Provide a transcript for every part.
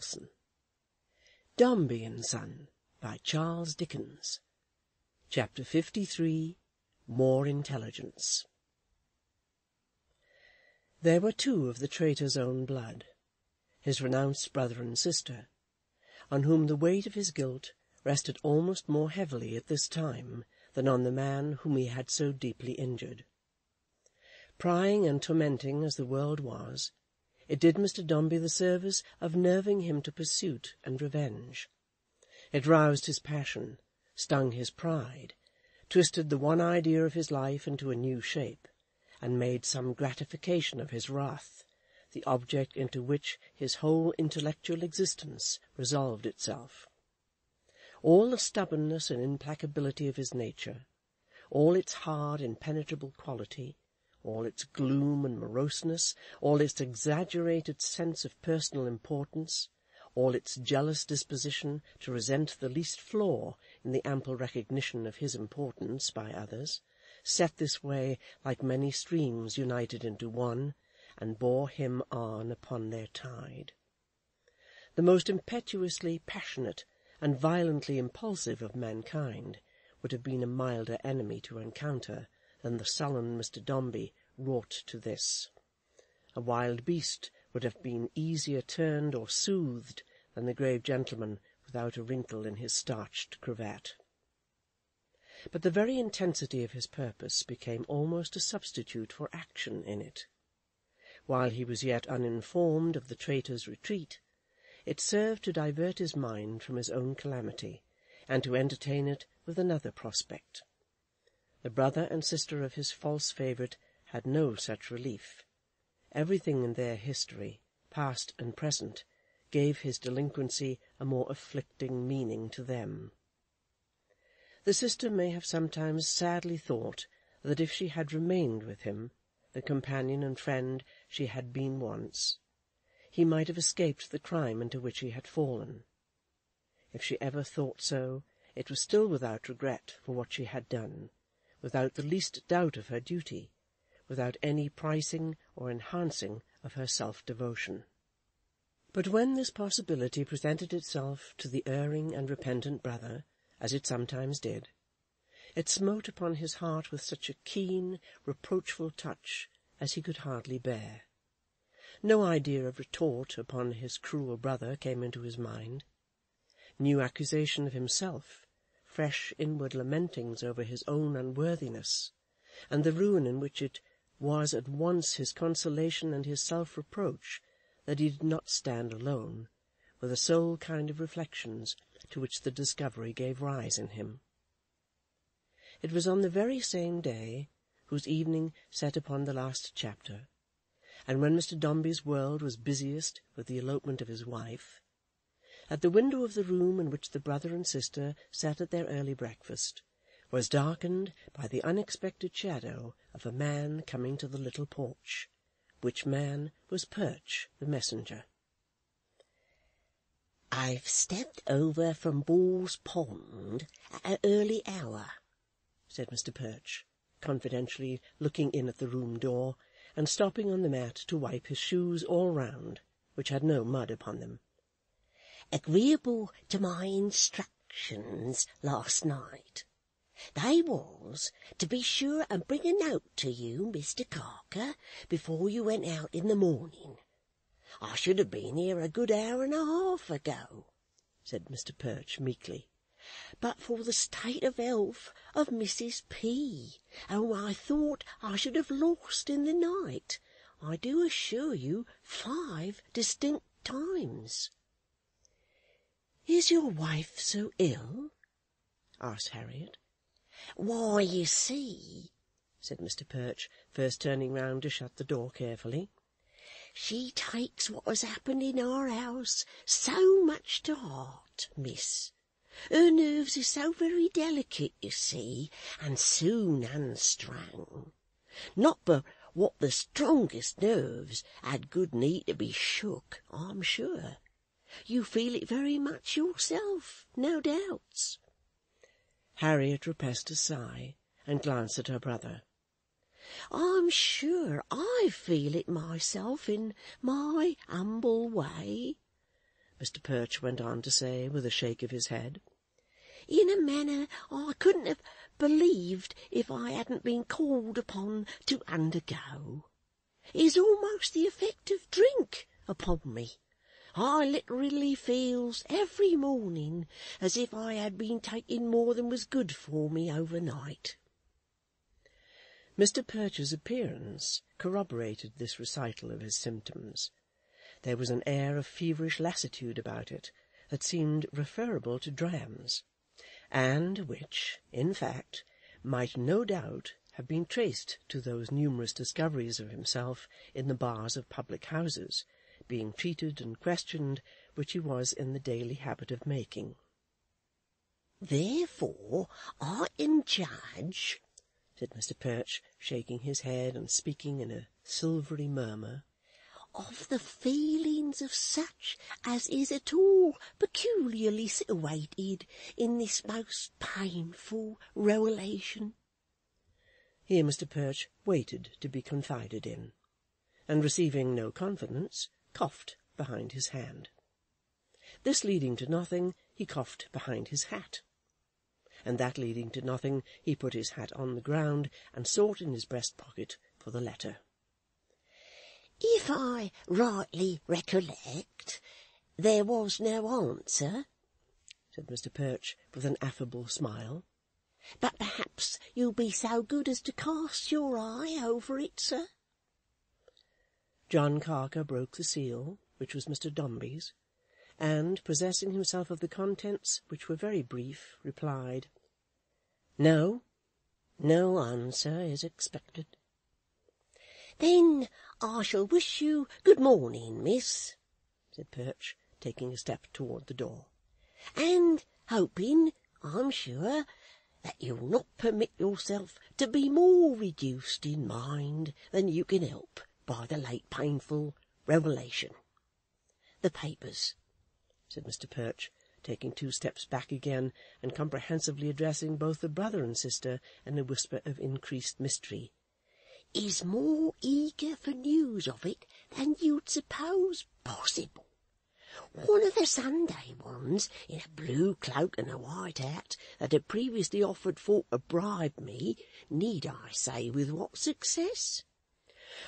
Wilson. Dombey and Son, by Charles Dickens. Chapter 53. More Intelligence. There were two of the traitor's own blood, his renounced brother and sister, on whom the weight of his guilt rested almost more heavily at this time than on the man whom he had so deeply injured. Prying and tormenting as the world was, it did Mr. Dombey the service of nerving him to pursuit and revenge. It roused his passion, stung his pride, twisted the one idea of his life into a new shape, and made some gratification of his wrath, the object into which his whole intellectual existence resolved itself. All the stubbornness and implacability of his nature, all its hard, impenetrable quality, all its gloom and moroseness, all its exaggerated sense of personal importance, all its jealous disposition to resent the least flaw in the ample recognition of his importance by others, set this way like many streams united into one, and bore him on upon their tide. The most impetuously passionate and violently impulsive of mankind would have been a milder enemy to encounter than the sullen Mr. Dombey wrought to this. A wild beast would have been easier turned or soothed than the grave gentleman without a wrinkle in his starched cravat. But the very intensity of his purpose became almost a substitute for action in it. While he was yet uninformed of the traitor's retreat, it served to divert his mind from his own calamity, and to entertain it with another prospect. The brother and sister of his false favourite had no such relief. Everything in their history, past and present, gave his delinquency a more afflicting meaning to them. The sister may have sometimes sadly thought that if she had remained with him, the companion and friend she had been once, he might have escaped the crime into which he had fallen. If she ever thought so, it was still without regret for what she had done, without the least doubt of her duty, without any pricing or enhancing of her self-devotion. But when this possibility presented itself to the erring and repentant brother, as it sometimes did, it smote upon his heart with such a keen, reproachful touch as he could hardly bear. No idea of retort upon his cruel brother came into his mind. New accusation of himself, fresh inward lamentings over his own unworthiness, and the ruin in which it was at once his consolation and his self-reproach that he did not stand alone, were the sole kind of reflections to which the discovery gave rise in him. It was on the very same day, whose evening set upon the last chapter, and when Mr. Dombey's world was busiest with the elopement of his wife, at the window of the room in which the brother and sister sat at their early breakfast, was darkened by the unexpected shadow of a man coming to the little porch, which man was Perch the messenger. "I've stepped over from Ball's Pond at an early hour," said Mr. Perch, confidentially looking in at the room door, and stopping on the mat to wipe his shoes all round, which had no mud upon them. "Agreeable to my instructions last night. They was to be sure and bring a note to you, Mr. Carker, before you went out in the morning. I should have been here a good hour and a half ago," said Mr. Perch meekly, "but for the state of health of Mrs. P., whom I thought I should have lost in the night, I do assure you, 5 distinct times." "Is your wife so ill?" asked Harriet. "Why, you see," said Mr. Perch, first turning round to shut the door carefully, "she takes what has happened in our house so much to heart, miss. Her nerves is so very delicate, you see, and soon unstrung. Not but what the strongest nerves had good need to be shook, I'm sure. You feel it very much yourself, no doubts." Harriet repressed a sigh, and glanced at her brother. "I'm sure I feel it myself in my humble way. Mr. Perch went on to say, with a shake of his head, in a manner I couldn't have believed if I hadn't been called upon to undergo, is almost the effect of drink upon me. I literally feels every morning as if I had been taking more than was good for me overnight. Mr. Perch's appearance corroborated this recital of his symptoms. There was an air of feverish lassitude about it that seemed referable to drams, and which, in fact, might no doubt have been traced to those numerous discoveries of himself in the bars of public houses, being treated and questioned, which he was in the daily habit of making. Therefore I can judge, said Mr. Perch, shaking his head and speaking in a silvery murmur, of the feelings of such as is at all peculiarly situated in this most painful revelation. Here Mr. Perch waited to be confided in, and receiving no confidence, coughed behind his hand. This leading to nothing, he coughed behind his hat, and that leading to nothing, he put his hat on the ground and sought in his breast-pocket for the letter. If I rightly recollect, there was no answer, said Mr. Perch with an affable smile. But perhaps you'll be so good as to cast your eye over it, sir. John Carker broke the seal, which was Mr. Dombey's, and, possessing himself of the contents, which were very brief, replied, "No, no answer is expected." "Then I shall wish you good morning, miss," said Perch, taking a step toward the door, "and hoping, I'm sure, that you'll not permit yourself to be more reduced in mind than you can help by the late painful revelation. The papers," said Mr. Perch, taking 2 steps back again, and comprehensively addressing both the brother and sister in a whisper of increased mystery, "is more eager for news of it than you'd suppose possible. One of the Sunday ones, in a blue cloak and a white hat, that had previously offered for to bribe me, need I say with what success,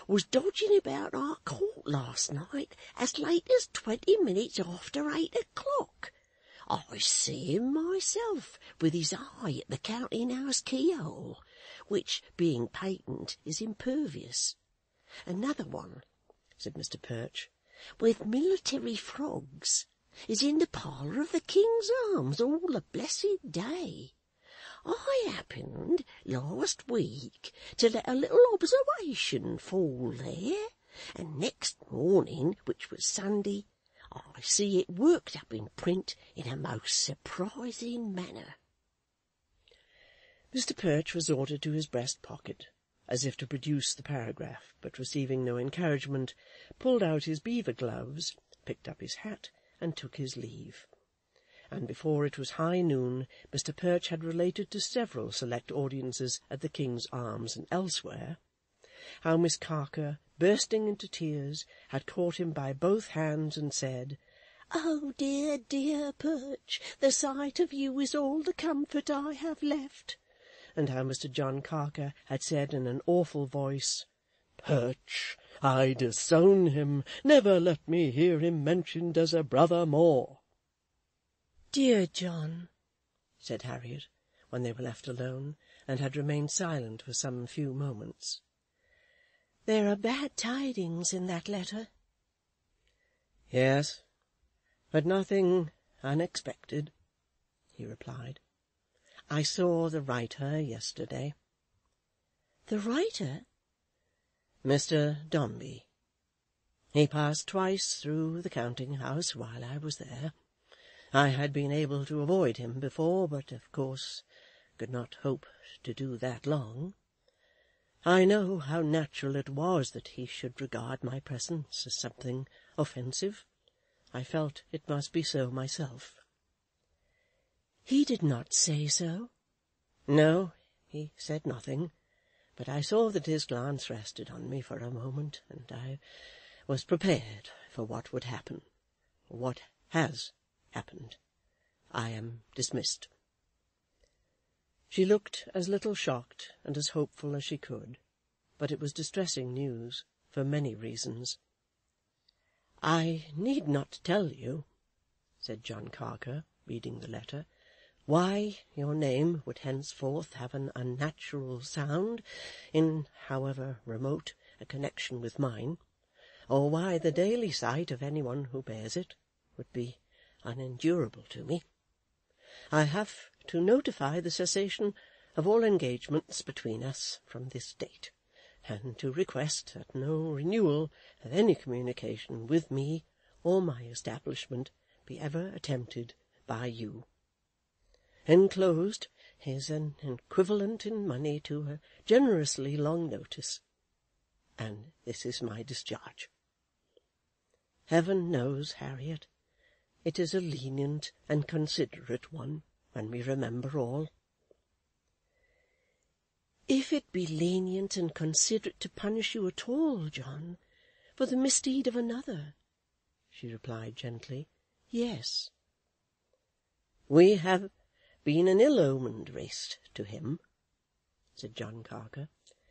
was dodging about our court last night as late as 20 minutes after 8 o'clock. I see him myself with his eye at the counting-house keyhole, which, being patent, is impervious. Another one," said Mr. Perch, "with military frogs, is in the parlour of the King's Arms all the blessed day. I happened, last week, to let a little observation fall there, and next morning, which was Sunday, I see it worked up in print in a most surprising manner." Mr. Perch resorted to his breast-pocket, as if to produce the paragraph, but receiving no encouragement, pulled out his beaver gloves, picked up his hat, and took his leave. And before it was high noon, Mr. Perch had related to several select audiences at the King's Arms and elsewhere, how Miss Carker, bursting into tears, had caught him by both hands and said, "Oh, dear, dear Perch, the sight of you is all the comfort I have left," and how Mr. John Carker had said in an awful voice, "Perch, I disown him. Never let me hear him mentioned as a brother more." "Dear John," said Harriet, when they were left alone, and had remained silent for some few moments, "there are bad tidings in that letter." "Yes, but nothing unexpected," he replied. "I saw the writer yesterday." "The writer?" "Mr. Dombey. He passed twice through the counting-house while I was there. I had been able to avoid him before, but of course could not hope to do that long. I know how natural it was that he should regard my presence as something offensive. I felt it must be so myself." "He did not say so?" "No, he said nothing, but I saw that his glance rested on me for a moment, and I was prepared for what would happen, what has happened. I am dismissed." She looked as little shocked and as hopeful as she could, but it was distressing news, for many reasons. "I need not tell you," said John Carker, reading the letter, "why your name would henceforth have an unnatural sound in however remote a connection with mine, or why the daily sight of anyone who bears it would be unendurable to me. I have to notify the cessation of all engagements between us from this date, and to request that no renewal of any communication with me or my establishment be ever attempted by you. Enclosed is an equivalent in money to a generously long notice, and this is my discharge. Heaven knows, Harriet, it is a lenient and considerate one, when we remember all." "If it be lenient and considerate to punish you at all, John, for the misdeed of another," she replied gently, "yes." "We have been an ill-omened race to him," said John Carker.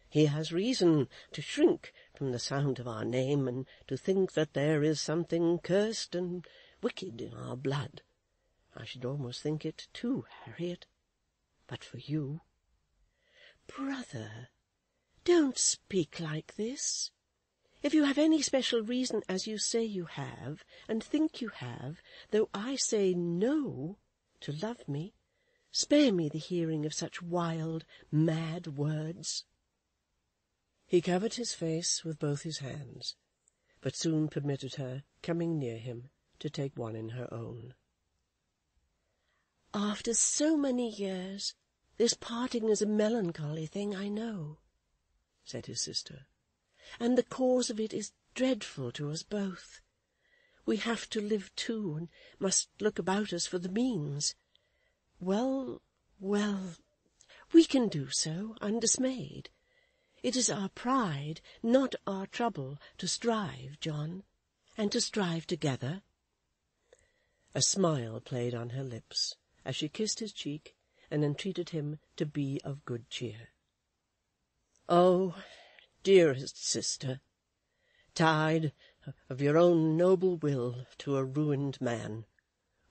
"He has reason to shrink from the sound of our name, and to think that there is something cursed and wicked in our blood. I should almost think it too, Harriet, but for you." "Brother, don't speak like this. If you have any special reason, as you say you have, and think you have, though I say no, to love me, spare me the hearing of such wild, mad words." He covered his face with both his hands, but soon permitted her, coming near him, to take one in her own. "After so many years, this parting is a melancholy thing, I know," said his sister, "and the cause of it is dreadful to us both. We have to live too, and must look about us for the means. Well, well, we can do so undismayed. It is our pride, not our trouble, to strive, John, and to strive together." A smile played on her lips as she kissed his cheek and entreated him to be of good cheer. "Oh, dearest sister, tied of your own noble will to a ruined man,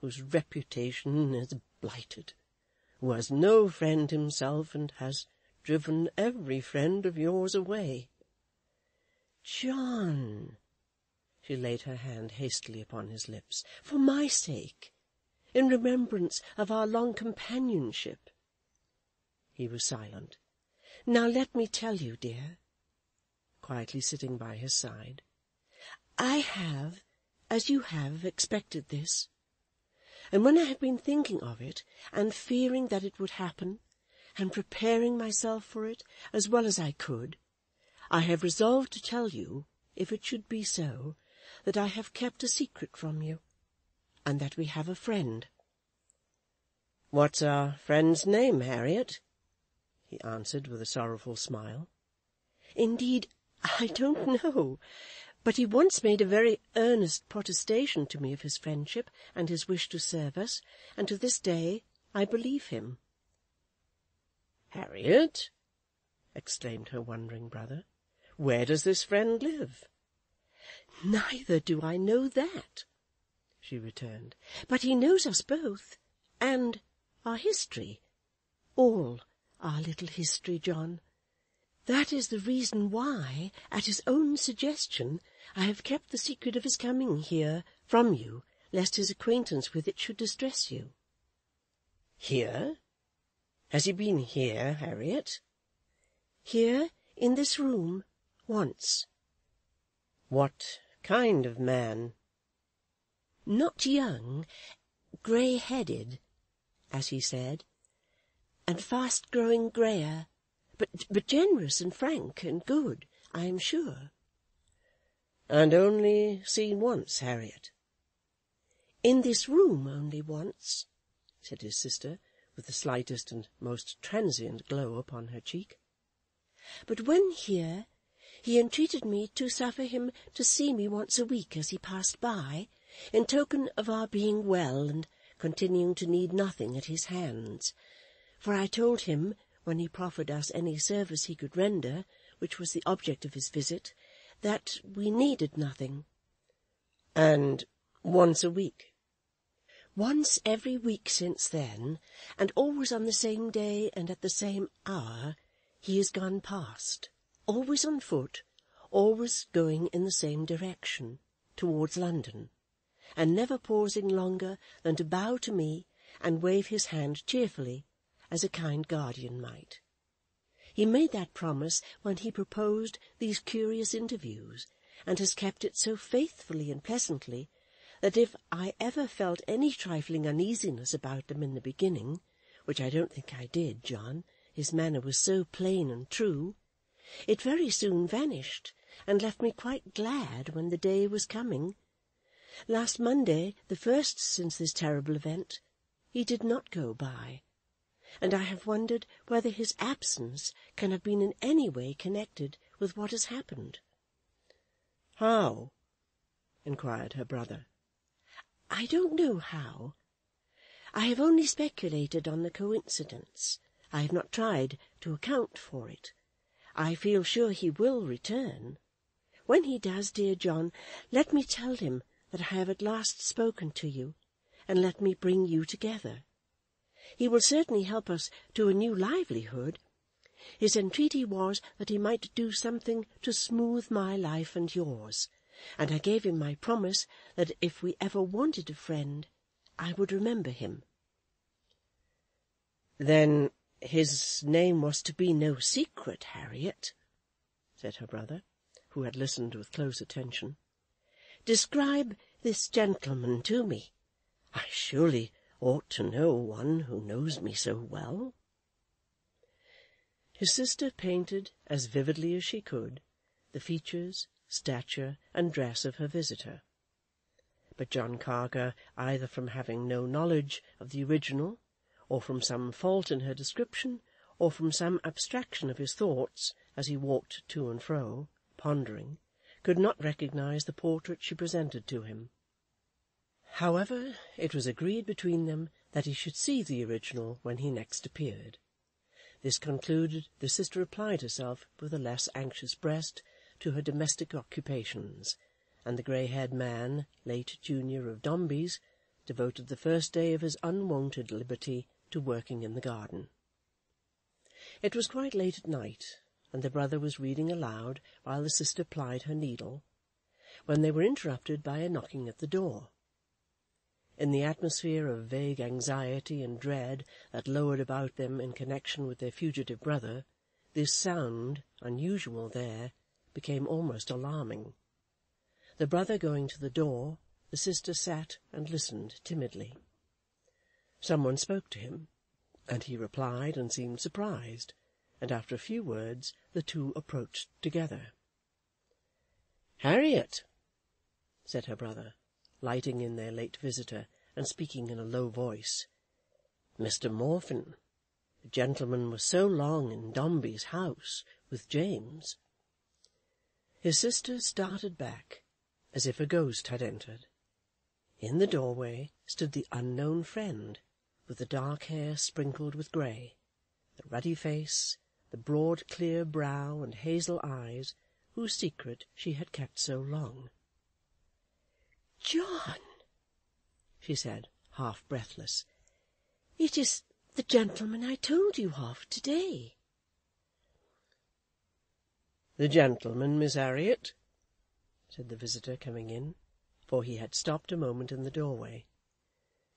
whose reputation is blighted, who has no friend himself, and has driven every friend of yours away." "John," she laid her hand hastily upon his lips, "for my sake, in remembrance of our long companionship." He was silent. "Now let me tell you, dear," quietly sitting by his side, "I have, as you have, expected this, and when I have been thinking of it, and fearing that it would happen, and preparing myself for it as well as I could, I have resolved to tell you, if it should be so, that I have kept a secret from you, and that we have a friend." "What's our friend's name, Harriet?" he answered with a sorrowful smile. "Indeed, I don't know, but he once made a very earnest protestation to me of his friendship and his wish to serve us, and to this day I believe him." "Harriet," exclaimed her wondering brother, "where does this friend live?" "Neither do I know that," she returned, "but he knows us both, and our history, all our little history, John. That is the reason why, at his own suggestion, I have kept the secret of his coming here from you, lest his acquaintance with it should distress you." "Here? Has he been here, Harriet?" "Here, in this room, once." "What kind of man?" "Not young, grey-headed, as he said, and fast growing greyer, but generous and frank and good, I am sure." "And only seen once, Harriet?" "In this room only once," said his sister, with the slightest and most transient glow upon her cheek. "But when here, he entreated me to suffer him to see me once a week as he passed by, in token of our being well and continuing to need nothing at his hands, for I told him, when he proffered us any service he could render, which was the object of his visit, that we needed nothing. And once a week? Once every week since then, and always on the same day and at the same hour, he has gone past, always on foot, always going in the same direction, towards London, and never pausing longer than to bow to me and wave his hand cheerfully, as a kind guardian might. He made that promise when he proposed these curious interviews, and has kept it so faithfully and pleasantly, that if I ever felt any trifling uneasiness about them in the beginning, which I don't think I did, John, his manner was so plain and true, it very soon vanished, and left me quite glad when the day was coming. Last Monday, the first since this terrible event, he did not go by, and I have wondered whether his absence can have been in any way connected with what has happened. How? Inquired her brother. I don't know how. I have only speculated on the coincidence. I have not tried to account for it. I feel sure he will return. When he does, dear John, let me tell him that I have at last spoken to you, and let me bring you together. He will certainly help us to a new livelihood. His entreaty was that he might do something to smooth my life and yours, and I gave him my promise that if we ever wanted a friend, I would remember him. Then his name was to be no secret, Harriet, said her brother, who had listened with close attention. Describe this gentleman to me. I surely ought to know one who knows me so well. His sister painted, as vividly as she could, the features, stature, and dress of her visitor. But John Carker, either from having no knowledge of the original, or from some fault in her description, or from some abstraction of his thoughts as he walked to and fro, pondering, could not recognize the portrait she presented to him. However, it was agreed between them that he should see the original when he next appeared. This concluded, the sister applied herself with a less anxious breast to her domestic occupations, and the grey-haired man, late junior of Dombey's, devoted the first day of his unwonted liberty to working in the garden. It was quite late at night, and the brother was reading aloud while the sister plied her needle, when they were interrupted by a knocking at the door. In the atmosphere of vague anxiety and dread that lowered about them in connection with their fugitive brother, this sound, unusual there, became almost alarming. The brother going to the door, the sister sat and listened timidly. Someone spoke to him, and he replied and seemed surprised, and after a few words the two approached together. "Harriet," said her brother, lighting in their late visitor, and speaking in a low voice, "Mr. Morfin, the gentleman was so long in Dombey's house with James." His sister started back, as if a ghost had entered. In the doorway stood the unknown friend, with the dark hair sprinkled with grey, the ruddy face, the broad clear brow and hazel eyes, whose secret she had kept so long. "John," she said, half breathless, "it is the gentleman I told you of today." "The gentleman, Miss Harriet?" said the visitor, coming in, for he had stopped a moment in the doorway.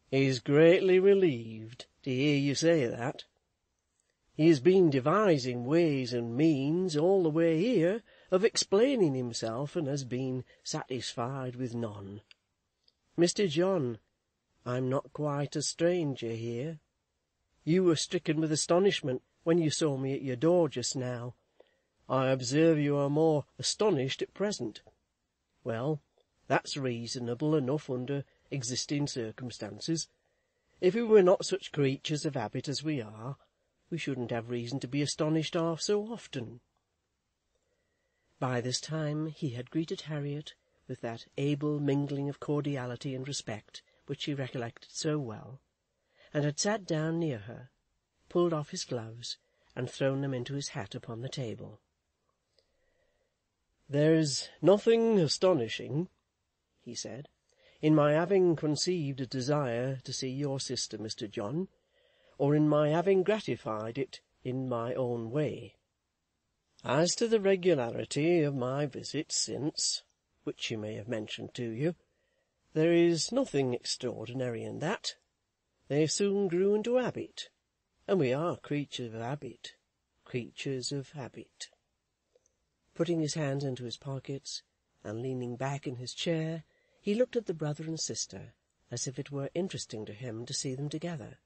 "He's greatly relieved to hear you say that. He has been devising ways and means all the way here of explaining himself, and has been satisfied with none. Mr. John, I'm not quite a stranger here. You were stricken with astonishment when you saw me at your door just now. I observe you are more astonished at present. Well, that's reasonable enough under existing circumstances. If we were not such creatures of habit as we are, we shouldn't have reason to be astonished half so often." By this time he had greeted Harriet with that able mingling of cordiality and respect which she recollected so well, and had sat down near her, pulled off his gloves, and thrown them into his hat upon the table. "There's nothing astonishing," he said, "in my having conceived a desire to see your sister, Mr. John, or in my having gratified it in my own way. As to the regularity of my visits since, which she may have mentioned to you, there is nothing extraordinary in that. They soon grew into habit, and we are creatures of habit, creatures of habit." Putting his hands into his pockets, and leaning back in his chair, he looked at the brother and sister as if it were interesting to him to see them together,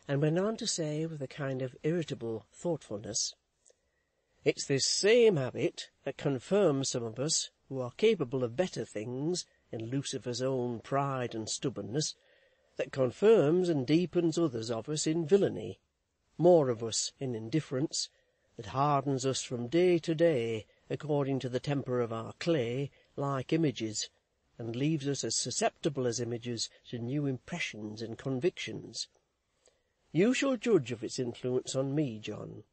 and went on to say with a kind of irritable thoughtfulness, "It's this same habit that confirms some of us who are capable of better things, in Lucifer's own pride and stubbornness, that confirms and deepens others of us in villainy, more of us in indifference, that hardens us from day to day, according to the temper of our clay, like images, and leaves us as susceptible as images to new impressions and convictions. You shall judge of its influence on me, John.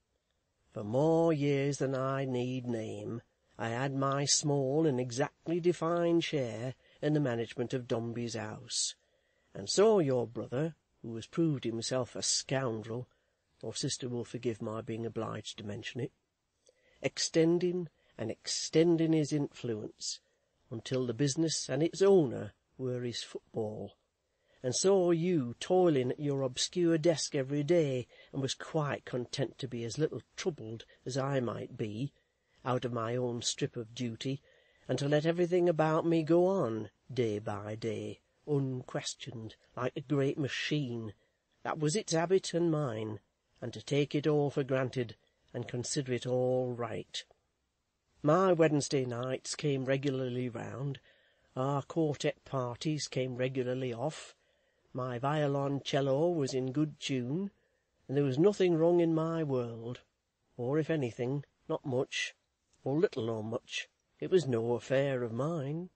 For more years than I need name, I had my small and exactly defined share in the management of Dombey's house, and saw your brother, who has proved himself a scoundrel, your sister will forgive my being obliged to mention it, extending and extending his influence, until the business and its owner were his football, and saw you toiling at your obscure desk every day, and was quite content to be as little troubled as I might be, out of my own strip of duty, and to let everything about me go on, day by day, unquestioned, like a great machine, that was its habit and mine, and to take it all for granted, and consider it all right. My Wednesday nights came regularly round, our quartet parties came regularly off, my violoncello was in good tune, and there was nothing wrong in my world, or if anything, not much, or little or much, it was no affair of mine."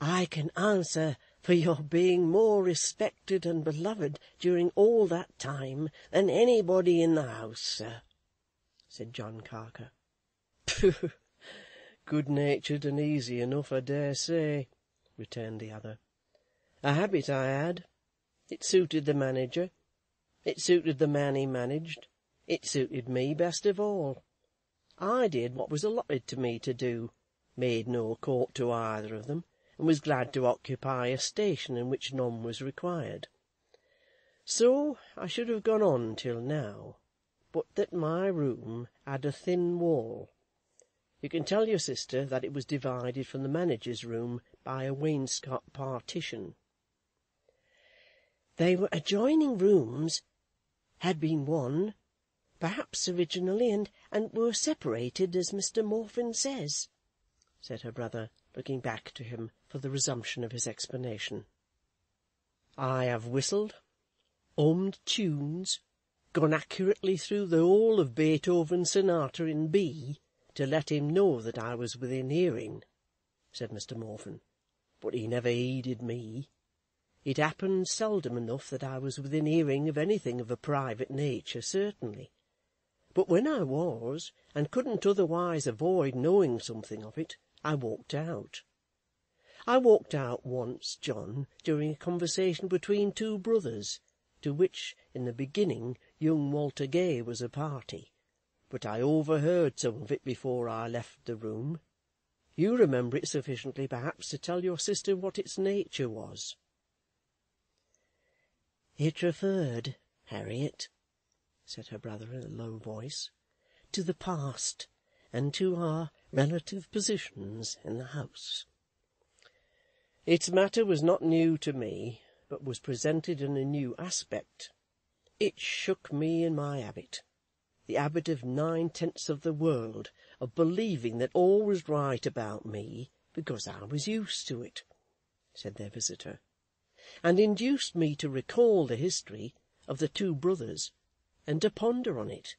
"I can answer for your being more respected and beloved during all that time than anybody in the house, sir," said John Carker. "Pooh! Good-natured and easy enough, I dare say," returned the other. "A habit I had. It suited the manager. It suited the man he managed. It suited me best of all. I did what was allotted to me to do, made no court to either of them, and was glad to occupy a station in which none was required. So I should have gone on till now, but that my room had a thin wall. You can tell your sister that it was divided from the manager's room by a wainscot partition." "They were adjoining rooms, had been one, perhaps originally, and were separated, as Mr. Morfin says," said her brother, looking back to him for the resumption of his explanation. "I have whistled, hummed tunes, gone accurately through the whole of Beethoven's sonata in B, to let him know that I was within hearing," said Mr. Morfin, "but he never heeded me. It happened seldom enough that I was within hearing of anything of a private nature, certainly. But when I was, and couldn't otherwise avoid knowing something of it, I walked out. I walked out once, John, during a conversation between two brothers, to which, in the beginning, young Walter Gay was a party, but I overheard some of it before I left the room. You remember it sufficiently, perhaps, to tell your sister what its nature was." "It referred, Harriet," said her brother in a low voice, "to the past, and to our relative positions in the house." "Its matter was not new to me, but was presented in a new aspect. It shook me in my habit, the habit of 9/10 of the world, of believing that all was right about me, because I was used to it," said their visitor, "and induced me to recall the history of the two brothers, and to ponder on it,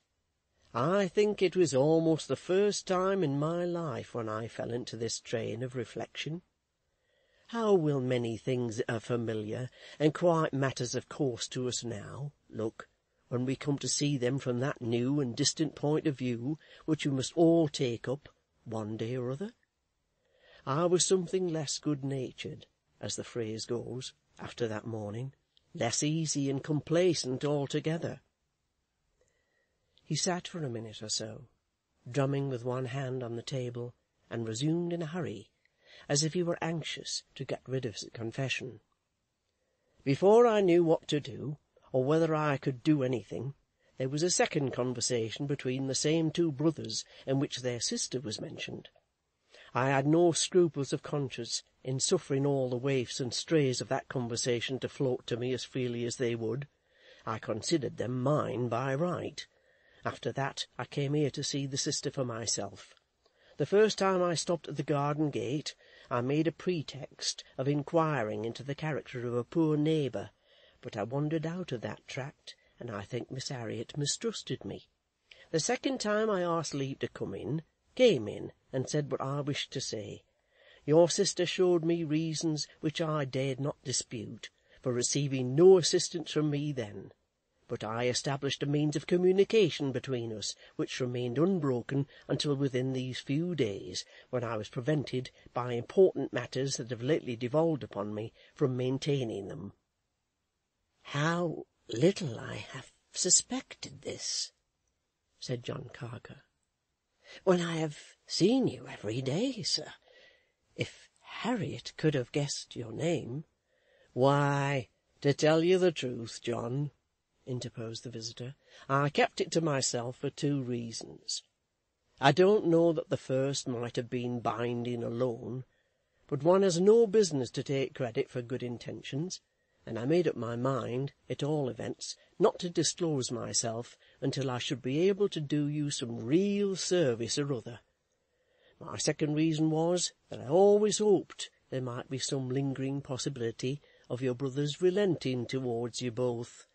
I think it was almost the first time in my life when I fell into this train of reflection. How will many things that are familiar, and quite matters of course to us now, look, when we come to see them from that new and distant point of view which we must all take up, one day or other? I was something less good-natured, as the phrase goes, after that morning, less easy and complacent altogether. He sat for a minute or so, drumming with one hand on the table, and resumed in a hurry, as if he were anxious to get rid of his confession. Before I knew what to do, or whether I could do anything, there was a second conversation between the same two brothers, in which their sister was mentioned. I had no scruples of conscience in suffering all the waifs and strays of that conversation to float to me as freely as they would. I considered them mine by right. After that I came here to see the sister for myself. The first time I stopped at the garden gate, I made a pretext of inquiring into the character of a poor neighbour, but I wandered out of that tract, and I think Miss Harriet mistrusted me. The second time I asked leave to came in, and said what I wished to say. Your sister showed me reasons which I dared not dispute, for receiving no assistance from me then, but I established a means of communication between us, which remained unbroken until within these few days, when I was prevented, by important matters that have lately devolved upon me, from maintaining them. How little I have suspected this, said John Carker, when I have seen you every day, sir. If Harriet could have guessed your name— Why, to tell you the truth, John, interposed the visitor, I kept it to myself for two reasons. I don't know that the first might have been binding alone, but one has no business to take credit for good intentions, and I made up my mind, at all events, not to disclose myself until I should be able to do you some real service or other. My second reason was that I always hoped there might be some lingering possibility of your brother's relenting towards you both,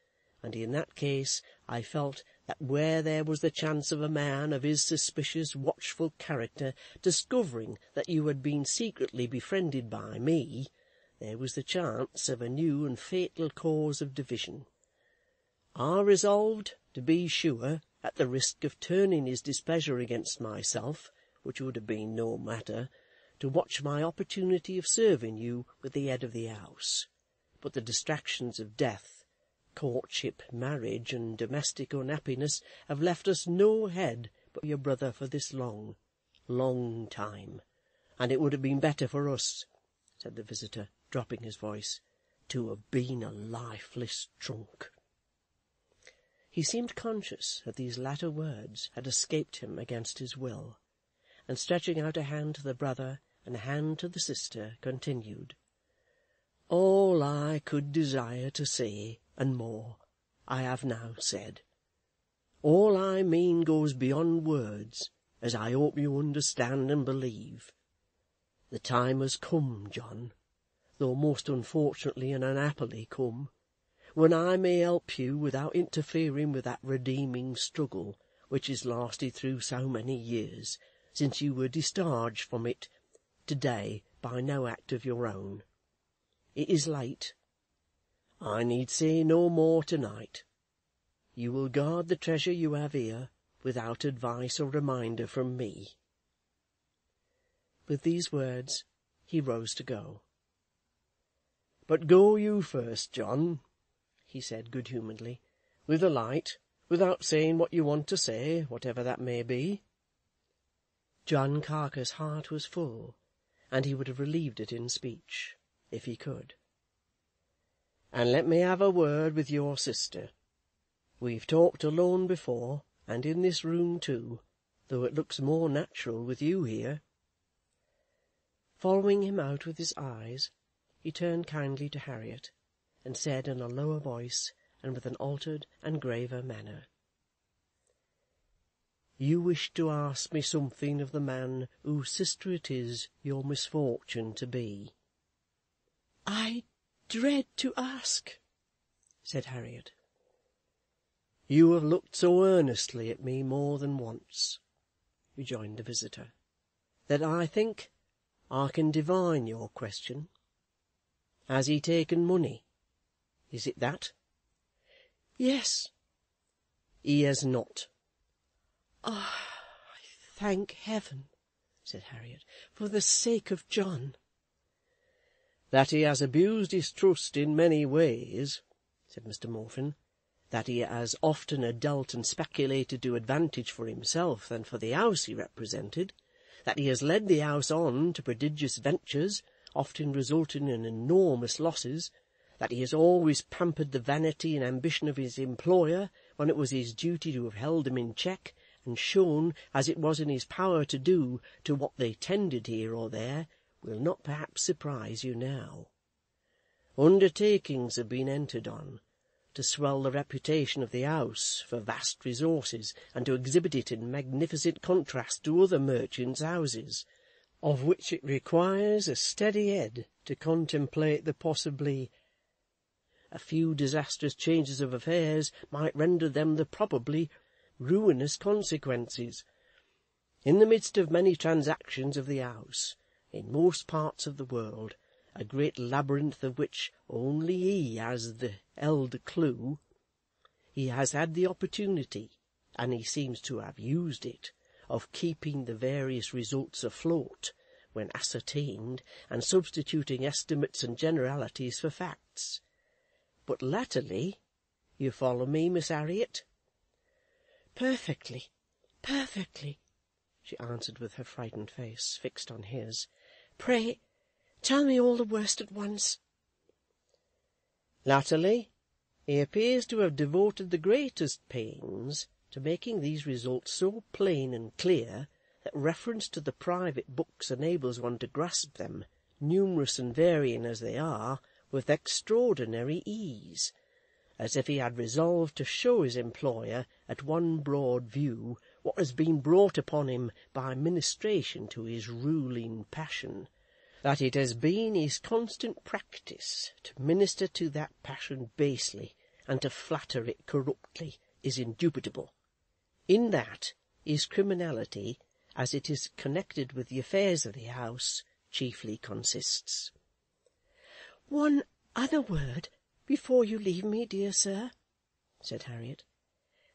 and in that case I felt that where there was the chance of a man of his suspicious, watchful character discovering that you had been secretly befriended by me, there was the chance of a new and fatal cause of division. I resolved, to be sure, at the risk of turning his displeasure against myself, which would have been no matter, to watch my opportunity of serving you with the head of the house. But the distractions of death, courtship, marriage, and domestic unhappiness have left us no head but your brother for this long, long time, and it would have been better for us, said the visitor, dropping his voice, to have been a lifeless trunk. He seemed conscious that these latter words had escaped him against his will, and stretching out a hand to the brother and a hand to the sister, continued, All I could desire to say, and more, I have now said. All I mean goes beyond words, as I hope you understand and believe. The time has come, John, though most unfortunately and unhappily come, when I may help you without interfering with that redeeming struggle which has lasted through so many years, since you were discharged from it to-day by no act of your own. It is late. I need say no more to-night. You will guard the treasure you have here, without advice or reminder from me. With these words he rose to go. But go you first, John, he said good-humouredly, with a light, without saying what you want to say, whatever that may be. John Carker's heart was full, and he would have relieved it in speech, if he could. And let me have a word with your sister. We've talked alone before, and in this room too, though it looks more natural with you here. Following him out with his eyes, he turned kindly to Harriet, and said in a lower voice and with an altered and graver manner, You wish to ask me something of the man whose sister it is your misfortune to be. I dread to ask, said Harriet. "You have looked so earnestly at me more than once," rejoined the visitor, "that I think I can divine your question. Has he taken money? Is it that?" "Yes." "He has not." "Ah, I thank Heaven," said Harriet, "for the sake of John." "That he has abused his trust in many ways," said Mr. Morfin, "that he has oftener dealt and speculated to advantage for himself than for the house he represented, that he has led the house on to prodigious ventures, often resulting in enormous losses, that he has always pampered the vanity and ambition of his employer when it was his duty to have held them in check, and shown, as it was in his power to do, to what they tended here or there, will not perhaps surprise you now. Undertakings have been entered on to swell the reputation of the house for vast resources, and to exhibit it in magnificent contrast to other merchants' houses, of which it requires a steady head to contemplate the possibly. A few disastrous changes of affairs might render them the probably ruinous consequences. In the midst of many transactions of the house, in most parts of the world, a great labyrinth of which only he has held the clue, he has had the opportunity, and he seems to have used it, of keeping the various results afloat, when ascertained, and substituting estimates and generalities for facts. But latterly, you follow me, Miss Harriet?" "Perfectly, perfectly," she answered with her frightened face fixed on his. "Pray tell me all the worst at once." "Latterly, he appears to have devoted the greatest pains to making these results so plain and clear that reference to the private books enables one to grasp them, numerous and varying as they are, with extraordinary ease, as if he had resolved to show his employer at one broad view what has been brought upon him by ministration to his ruling passion. That it has been his constant practice to minister to that passion basely, and to flatter it corruptly, is indubitable. In that his criminality, as it is connected with the affairs of the house, chiefly consists." "One other word before you leave me, dear sir," said Harriet.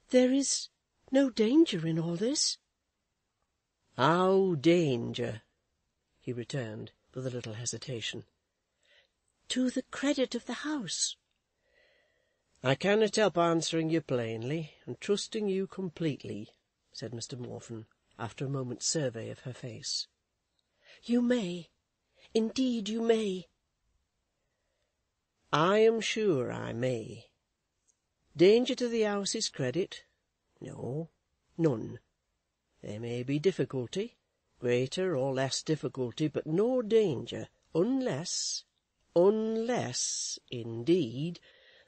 "There is no danger in all this?" "How danger?" he returned, with a little hesitation. "To the credit of the house." "I cannot help answering you plainly, and trusting you completely," said Mr. Morfin, after a moment's survey of her face. "You may. Indeed you may." "I am sure I may. Danger to the house's credit? No, none. There may be difficulty, greater or less difficulty, but no danger, unless, indeed,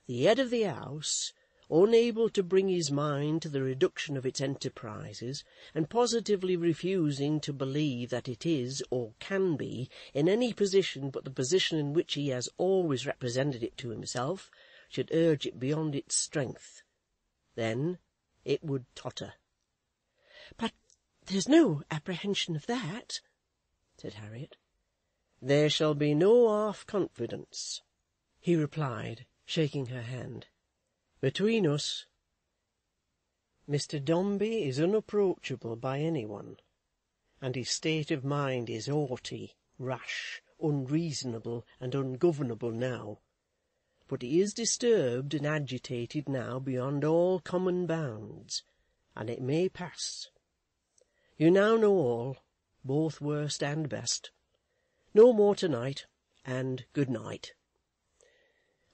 the head of the house, unable to bring his mind to the reduction of its enterprises, and positively refusing to believe that it is, or can be, in any position but the position in which he has always represented it to himself, should urge it beyond its strength. Then it would totter." "But there's no apprehension of that," said Harriet. "There shall be no half-confidence," he replied, shaking her hand. "Between us, Mr. Dombey is unapproachable by any one, and his state of mind is haughty, rash, unreasonable, and ungovernable now. But he is disturbed and agitated now beyond all common bounds, and it may pass. You now know all, both worst and best. No more to-night, and good night."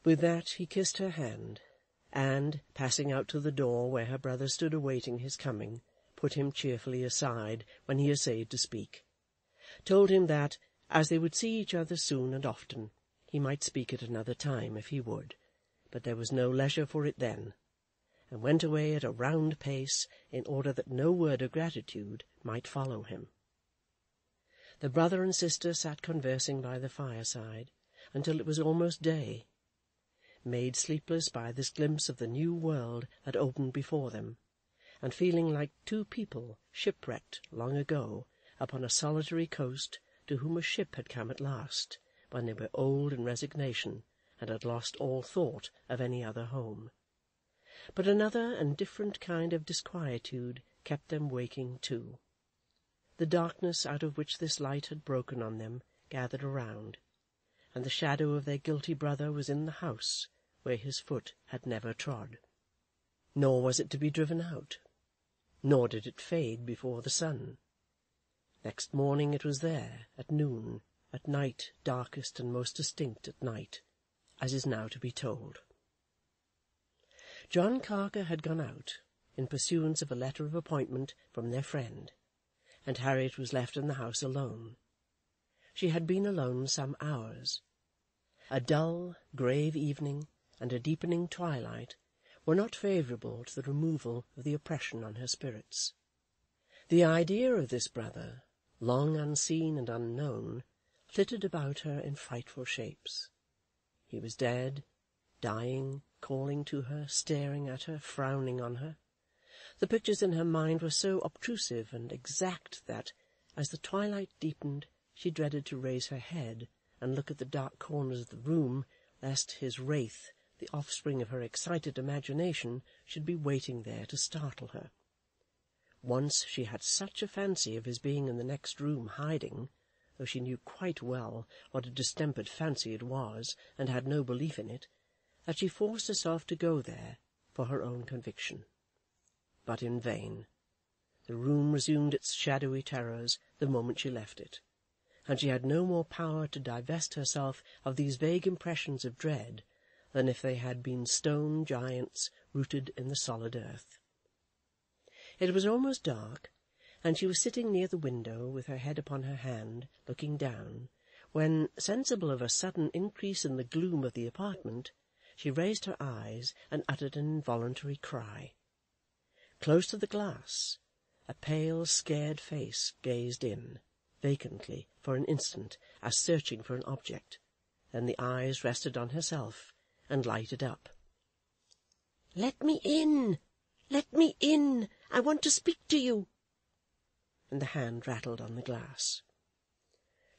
With that he kissed her hand, and, passing out to the door where her brother stood awaiting his coming, put him cheerfully aside when he essayed to speak, told him that, as they would see each other soon and often, he might speak at another time if he would, but there was no leisure for it then, and went away at a round pace in order that no word of gratitude might follow him. The brother and sister sat conversing by the fireside until it was almost day. made sleepless by this glimpse of the new world that opened before them, and feeling like two people shipwrecked long ago upon a solitary coast, to whom a ship had come at last, when they were old in resignation, and had lost all thought of any other home. But another and different kind of disquietude kept them waking too. The darkness out of which this light had broken on them gathered around, and the shadow of their guilty brother was in the house where his foot had never trod. Nor was it to be driven out, nor did it fade before the sun. Next morning it was there, at noon, at night darkest and most distinct at night, as is now to be told. John Carker had gone out, in pursuance of a letter of appointment from their friend, and Harriet was left in the house alone. She had been alone some hours. A dull, grave evening and a deepening twilight were not favourable to the removal of the oppression on her spirits. The idea of this brother, long unseen and unknown, flitted about her in frightful shapes. He was dead, dying, calling to her, staring at her, frowning on her. The pictures in her mind were so obtrusive and exact that, as the twilight deepened, she dreaded to raise her head and look at the dark corners of the room, lest his wraith, the offspring of her excited imagination, should be waiting there to startle her. Once she had such a fancy of his being in the next room hiding, though she knew quite well what a distempered fancy it was, and had no belief in it, that she forced herself to go there for her own conviction. But in vain. The room resumed its shadowy terrors the moment she left it, and she had no more power to divest herself of these vague impressions of dread than if they had been stone giants rooted in the solid earth. It was almost dark, and she was sitting near the window with her head upon her hand, looking down, when, sensible of a sudden increase in the gloom of the apartment, she raised her eyes and uttered an involuntary cry. Close to the glass, a pale, scared face gazed in, vacantly, for an instant, as searching for an object. Then the eyes rested on herself, and lighted up. "Let me in! Let me in! I want to speak to you!" And the hand rattled on the glass.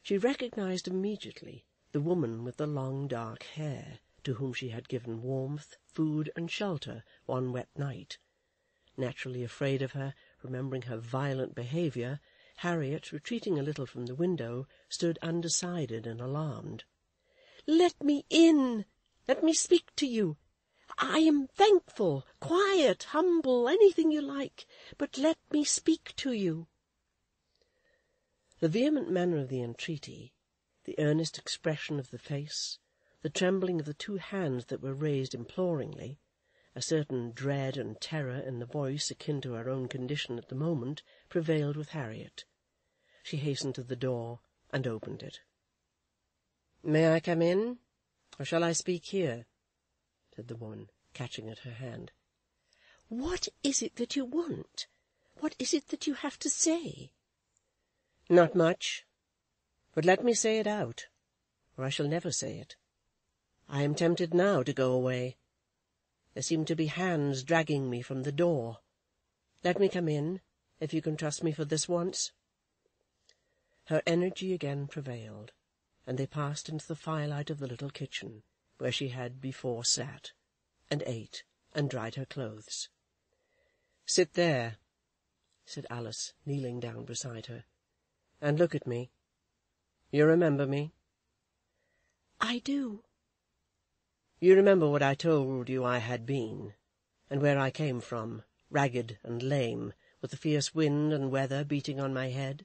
She recognized immediately the woman with the long dark hair, to whom she had given warmth, food, and shelter one wet night. Naturally afraid of her, remembering her violent behaviour, Harriet, retreating a little from the window, stood undecided and alarmed. "Let me in! Let me speak to you! I am thankful, quiet, humble, anything you like, but let me speak to you." The vehement manner of the entreaty, the earnest expression of the face, the trembling of the two hands that were raised imploringly, a certain dread and terror in the voice akin to her own condition at the moment, prevailed with Harriet. She hastened to the door and opened it. "May I come in, or shall I speak here?" said the woman, catching at her hand. "What is it that you want? What is it that you have to say?" "Not much, but let me say it out, or I shall never say it. I am tempted now to go away. There seem to be hands dragging me from the door. Let me come in, if you can trust me for this once." Her energy again prevailed, and they passed into the firelight of the little kitchen, where she had before sat, and ate, and dried her clothes. "Sit there," said Alice, kneeling down beside her, "and look at me. You remember me?" "I do." "You remember what I told you I had been, and where I came from, ragged and lame, with the fierce wind and weather beating on my head?"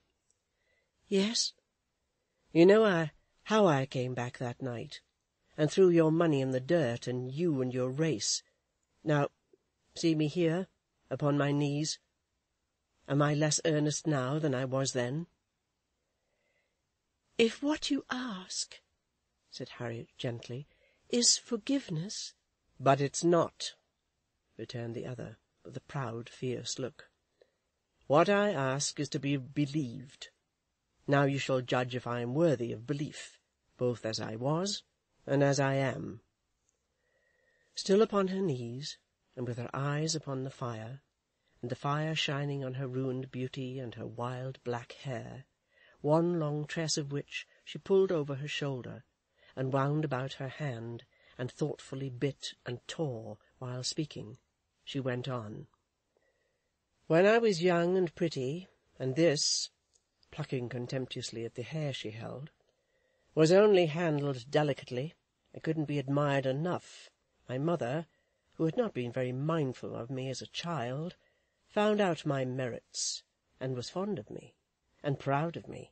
"Yes." "You know how I came back that night, and threw your money in the dirt, and you and your race. Now, see me here, upon my knees. Am I less earnest now than I was then?" "If what you ask," said Harriet gently, "is forgiveness—" "But it's not," returned the other, with a proud, fierce look. "What I ask is to be believed. Now you shall judge if I am worthy of belief, both as I was and as I am." Still upon her knees, and with her eyes upon the fire, and the fire shining on her ruined beauty and her wild black hair, one long tress of which she pulled over her shoulder, and wound about her hand, and thoughtfully bit and tore while speaking, she went on. "When I was young and pretty, and this," plucking contemptuously at the hair she held, "was only handled delicately, I couldn't be admired enough, my mother, who had not been very mindful of me as a child, found out my merits, and was fond of me, and proud of me.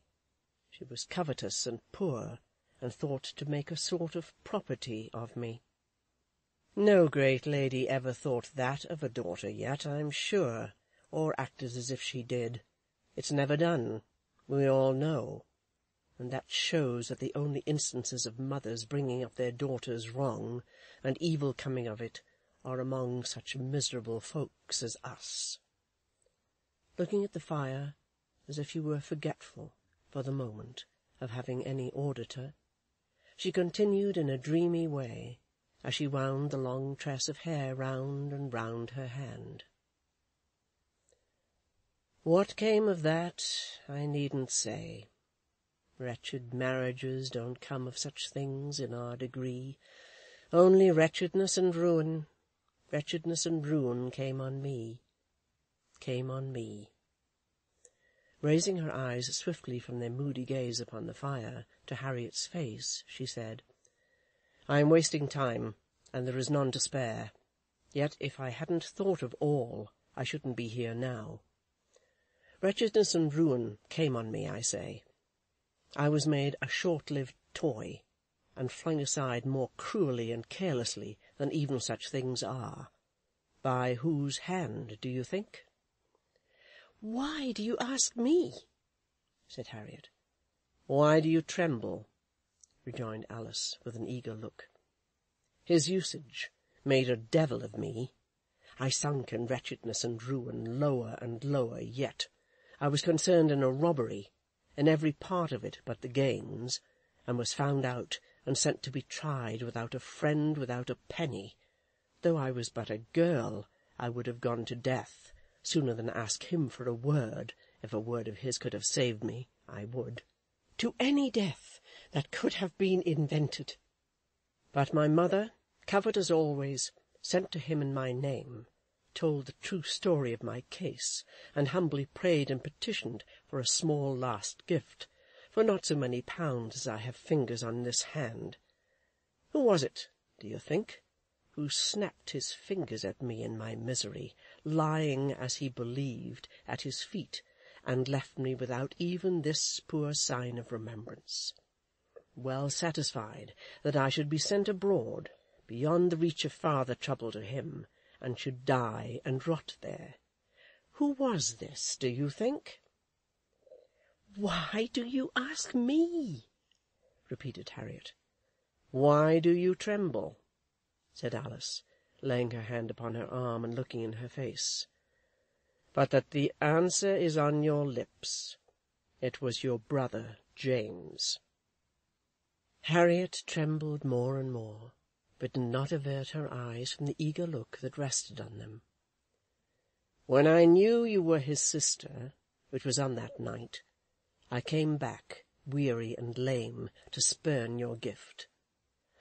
She was covetous and poor, and thought to make a sort of property of me. No great lady ever thought that of a daughter yet, I'm sure, or acted as if she did. It's never done, we all know, and that shows that the only instances of mothers bringing up their daughters wrong, and evil coming of it, are among such miserable folks as us." Looking at the fire, as if she were forgetful, for the moment, of having any auditor, she continued in a dreamy way, as she wound the long tress of hair round and round her hand. "What came of that, I needn't say. Wretched marriages don't come of such things in our degree. Only wretchedness and ruin. Wretchedness and ruin came on me. Raising her eyes swiftly from their moody gaze upon the fire to Harriet's face, she said, "I am wasting time, and there is none to spare. Yet if I hadn't thought of all, I shouldn't be here now. Wretchedness and ruin came on me, I say. I was made a short-lived toy, and flung aside more cruelly and carelessly than even such things are. By whose hand, do you think?" "Why do you ask me?" said Harriet. "Why do you tremble?" rejoined Alice, with an eager look. "His usage made a devil of me. I sunk in wretchedness and ruin lower and lower yet. I was concerned in a robbery, in every part of it but the gains, and was found out and sent to be tried without a friend, without a penny. Though I was but a girl, I would have gone to death sooner than ask him for a word. If a word of his could have saved me, I would. To any death that could have been invented. But my mother, covered as always, sent to him in my name, told the true story of my case, and humbly prayed and petitioned for a small last gift, for not so many pounds as I have fingers on this hand. Who was it, do you think, who snapped his fingers at me in my misery, lying, as he believed, at his feet, and left me without even this poor sign of remembrance? Well satisfied that I should be sent abroad, beyond the reach of farther trouble to him, and should die and rot there. Who was this, do you think?" "Why do you ask me?" repeated Harriet. "Why do you tremble?" said Alice, laying her hand upon her arm and looking in her face. "But that the answer is on your lips. It was your brother James." Harriet trembled more and more, but did not avert her eyes from the eager look that rested on them. "When I knew you were his sister, which was on that night, I came back, weary and lame, to spurn your gift.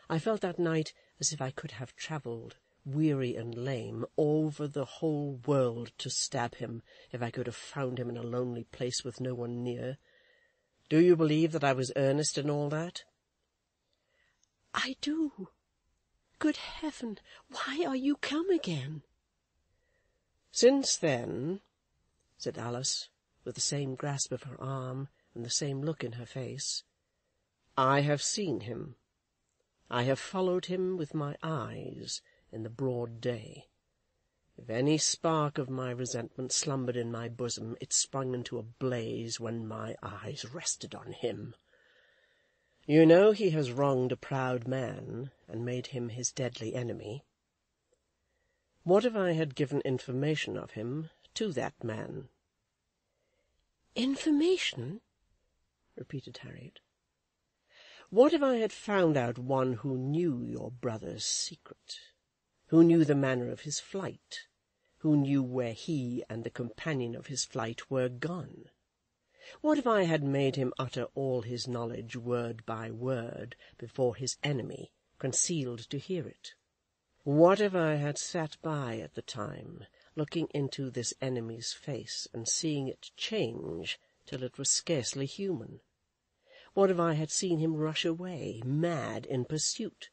I felt that night as if I could have travelled, weary and lame, over the whole world to stab him, if I could have found him in a lonely place with no one near. Do you believe that I was earnest in all that?" "I do. Good heaven, why are you come again?" "Since then," said Alice, with the same grasp of her arm and the same look in her face, "I have seen him. I have followed him with my eyes in the broad day. If any spark of my resentment slumbered in my bosom, it sprung into a blaze when my eyes rested on him. You know he has wronged a proud man, and made him his deadly enemy. What if I had given information of him to that man?" "Information?" repeated Harriet. "What if I had found out one who knew your brother's secret, who knew the manner of his flight, who knew where he and the companion of his flight were gone? What if I had made him utter all his knowledge word by word before his enemy, concealed to hear it? What if I had sat by at the time, looking into this enemy's face, and seeing it change till it was scarcely human? What if I had seen him rush away, mad in pursuit?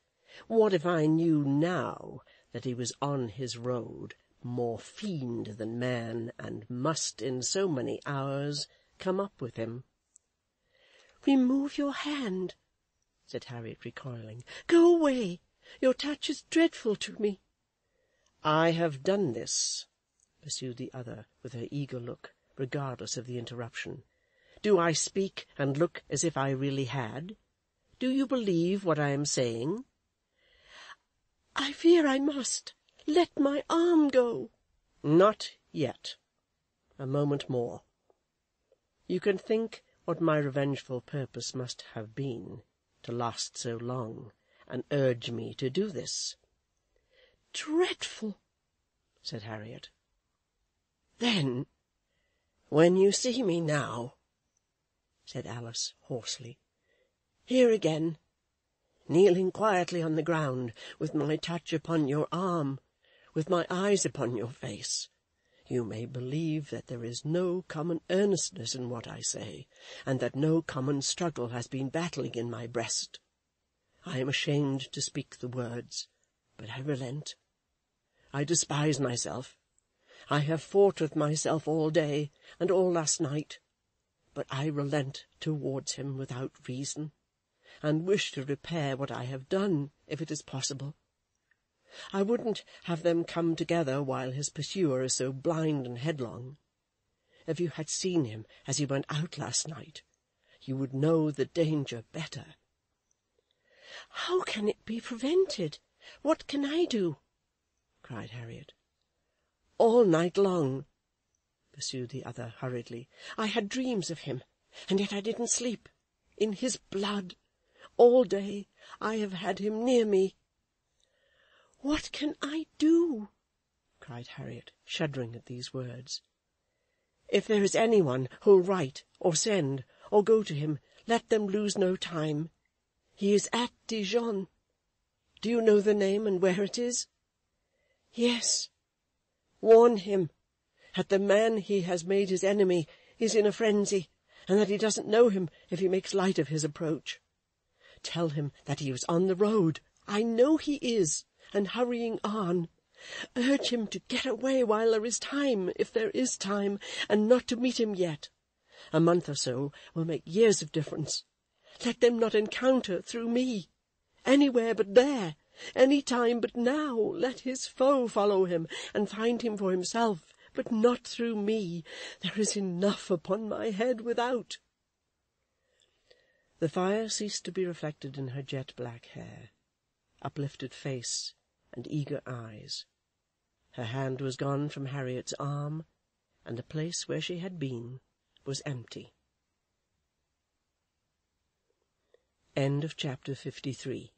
What if I knew now that he was on his road, more fiend than man, and must in so many hours come up with him? "Remove your hand," said Harriet, recoiling. "Go away. Your touch is dreadful to me." "I have done this," pursued the other, with her eager look, regardless of the interruption. "Do I speak and look as if I really had? Do you believe what I am saying?" "I fear I must. Let my arm go." "Not yet. A moment more. You can think what my revengeful purpose must have been, to last so long, and urge me to do this." "Dreadful!" said Harriet. "Then, when you see me now," said Alice hoarsely, "here again, kneeling quietly on the ground, with my touch upon your arm, with my eyes upon your face, you may believe that there is no common earnestness in what I say, and that no common struggle has been battling in my breast. I am ashamed to speak the words, but I relent. I despise myself. I have fought with myself all day and all last night, but I relent towards him without reason, and wish to repair what I have done, if it is possible. I wouldn't have them come together while his pursuer is so blind and headlong. If you had seen him as he went out last night, you would know the danger better." "How can it be prevented? What can I do?" cried Harriet. "All night long," pursued the other hurriedly, "I had dreams of him, and yet I didn't sleep. In his blood. All day I have had him near me." "What can I do?" cried Harriet, shuddering at these words. "If there is anyone who'll write, or send, or go to him, let them lose no time. He is at Dijon. Do you know the name and where it is?" "Yes." "Warn him that the man he has made his enemy is in a frenzy, and that he doesn't know him if he makes light of his approach. Tell him that he is on the road. I know he is, and hurrying on. Urge him to get away while there is time, if there is time, and not to meet him yet. A month or so will make years of difference. Let them not encounter through me. Anywhere but there, any time but now, let his foe follow him, and find him for himself, but not through me. There is enough upon my head without." The fire ceased to be reflected in her jet-black hair, uplifted face, and eager eyes. Her hand was gone from Harriet's arm, and the place where she had been was empty. End of chapter 53.